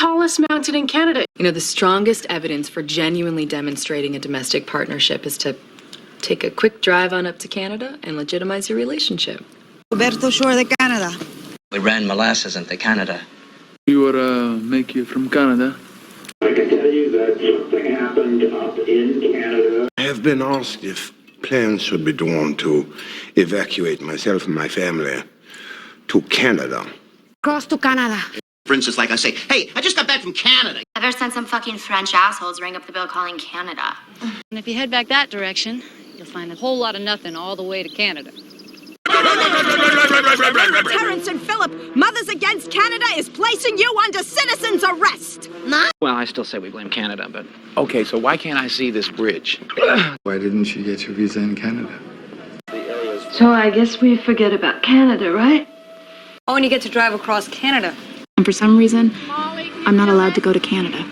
tallest mountain in Canada. You know, the strongest evidence for genuinely demonstrating a domestic partnership is to take a quick drive on up to Canada and legitimize your relationship. Roberto Shore de Canada. We ran molasses into Canada. You make you from Canada. I can tell you that something happened up in Canada. I have been asked if plans should be drawn to evacuate myself and my family to Canada. Cross to Canada. For instance, like I say, hey, I just got back from Canada. I better send some fucking French assholes ring up the bill calling Canada. And if you head back that direction, you'll find a whole lot of nothing all the way to Canada. Terrence and Philip, Mothers Against Canada is placing you under citizen's arrest. Well, I still say we blame Canada, but... Okay, so why can't I see this bridge? Why didn't you get your visa in Canada? So I guess we forget about Canada, right? Oh, and you get to drive across Canada. And for some reason, I'm not allowed to go to Canada.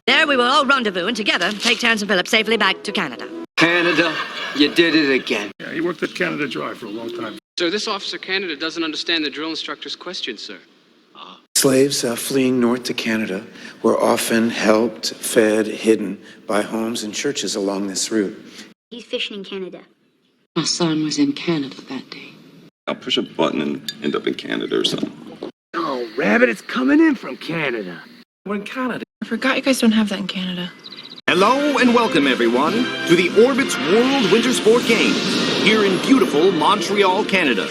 There we will all rendezvous and together take Terrence and Philip safely back to Canada. Canada, you did it again. Yeah, he worked at Canada Dry for a long time. Sir, this Officer Canada doesn't understand the drill instructor's question, sir. Slaves fleeing north to Canada were often helped, fed, hidden by homes and churches along this route. He's fishing in Canada. My son was in Canada that day. I'll push a button and end up in Canada or something. Oh, Rabbit, it's coming in from Canada. We're in Canada. I forgot you guys don't have that in Canada. Hello and welcome, everyone, to the Orbit's World Winter Sport Games here in beautiful Montreal, Canada.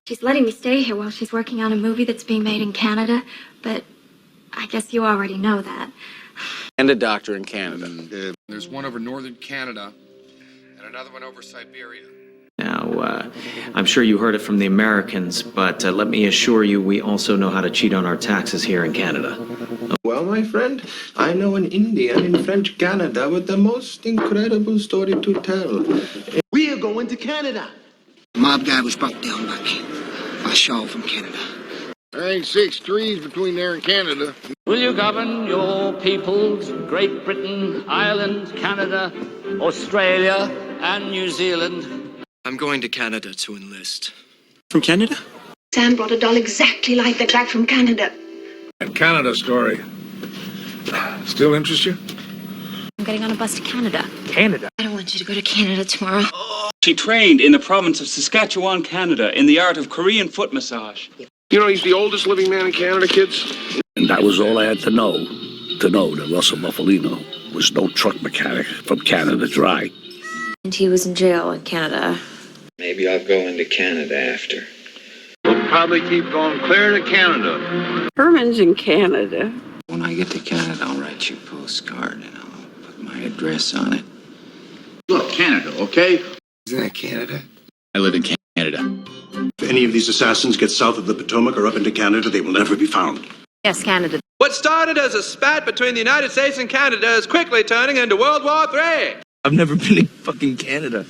She's letting me stay here while she's working on a movie that's being made in Canada, but I guess you already know that. And a doctor in Canada. There's one over northern Canada and another one over Siberia. Now, I'm sure you heard it from the Americans, but let me assure you we also know how to cheat on our taxes here in Canada. Well, my friend, I know an Indian in French Canada with the most incredible story to tell. We are going to Canada. Mob guy was brought down by Shaw from Canada. There ain't 6 trees between there and Canada. Will you govern your peoples, Great Britain, Ireland, Canada, Australia, and New Zealand? I'm going to Canada to enlist. From Canada? Sam brought a doll exactly like that back from Canada. That Canada story still interest you? I'm getting on a bus to Canada. Canada? I don't want you to go to Canada tomorrow. She trained in the province of Saskatchewan, Canada, in the art of Korean foot massage. You know, he's the oldest living man in Canada, kids. And that was all I had to know that Russell Buffalino was no truck mechanic from Canada Dry. And he was in jail in Canada. Maybe I'll go into Canada after. We'll probably keep going clear to Canada. Herman's in Canada. When I get to Canada, I'll write you a postcard and I'll put my address on it. Look, Canada, okay? Isn't that Canada? I live in Canada. If any of these assassins get south of the Potomac or up into Canada, they will never be found. Yes, Canada. What started as a spat between the United States and Canada is quickly turning into World War III. I've never been in fucking Canada.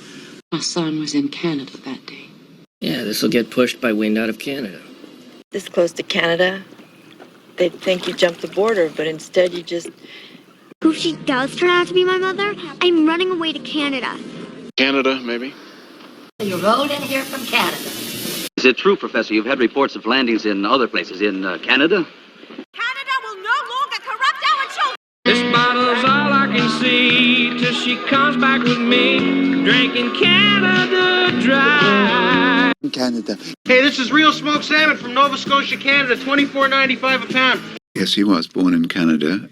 My son was in Canada that day. Yeah, this'll get pushed by wind out of Canada. This close to Canada, they'd think you jumped the border, but instead you just... If she does turn out to be my mother, I'm running away to Canada. Canada, maybe? You rolled in here from Canada. Is it true, Professor, you've had reports of landings in other places in Canada? Canada will no longer corrupt our children. This bottle's all I can see till she comes back with me, drinking Canada Dry. Canada. Hey, this is real smoked salmon from Nova Scotia, Canada, $24.95 a pound. Yes, he was born in Canada.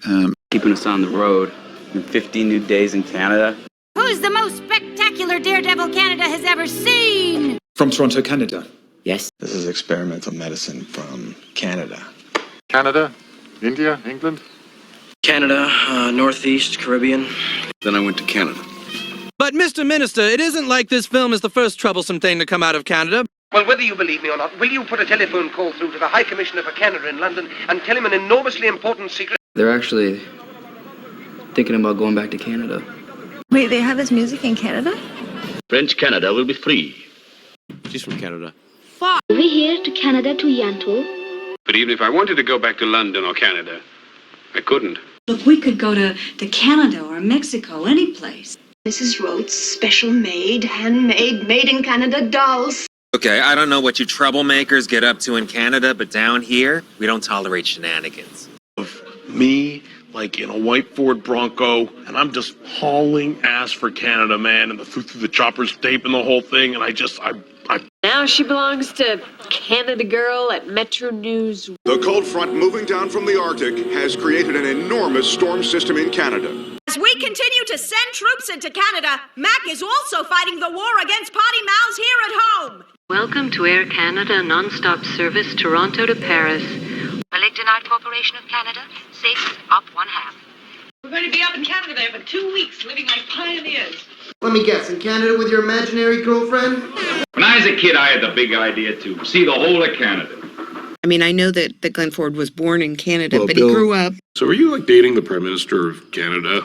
Keeping us on the road. 15 new days in Canada. Who's the most spectacular daredevil Canada has ever seen? From Toronto, Canada. Yes. This is experimental medicine from Canada. Canada? India? England? Canada, Northeast, Caribbean. Then I went to Canada. But, Mr. Minister, it isn't like this film is the first troublesome thing to come out of Canada. Well, whether you believe me or not, will you put a telephone call through to the High Commissioner for Canada in London and tell him an enormously important secret? They're actually thinking about going back to Canada. Wait, they have this music in Canada? French Canada will be free. She's from Canada. Over here to Canada to Yanto. But even if I wanted to go back to London or Canada, I couldn't. Look, we could go to Canada or Mexico, any place. Mrs. Rhodes' special made, handmade, made in Canada dolls. Okay, I don't know what you troublemakers get up to in Canada, but down here, we don't tolerate shenanigans. Me, like in a white Ford Bronco, and I'm just hauling ass for Canada, man, and through the chopper's tape and the whole thing, and I Now she belongs to Canada Girl at Metro News. The cold front moving down from the Arctic has created an enormous storm system in Canada. As we continue to send troops into Canada, Mac is also fighting the war against potty mouths here at home. Welcome to Air Canada non-stop service Toronto to Paris. Lignite Corporation of Canada, safety up 1/2. We're going to be up in Canada there for 2 weeks, living like pioneers. Let me guess, in Canada with your imaginary girlfriend? When I was a kid, I had the big idea to see the whole of Canada. I mean, I know that Glenn Ford was born in Canada, Well, but Bill- he grew up. So are you like dating the Prime Minister of Canada?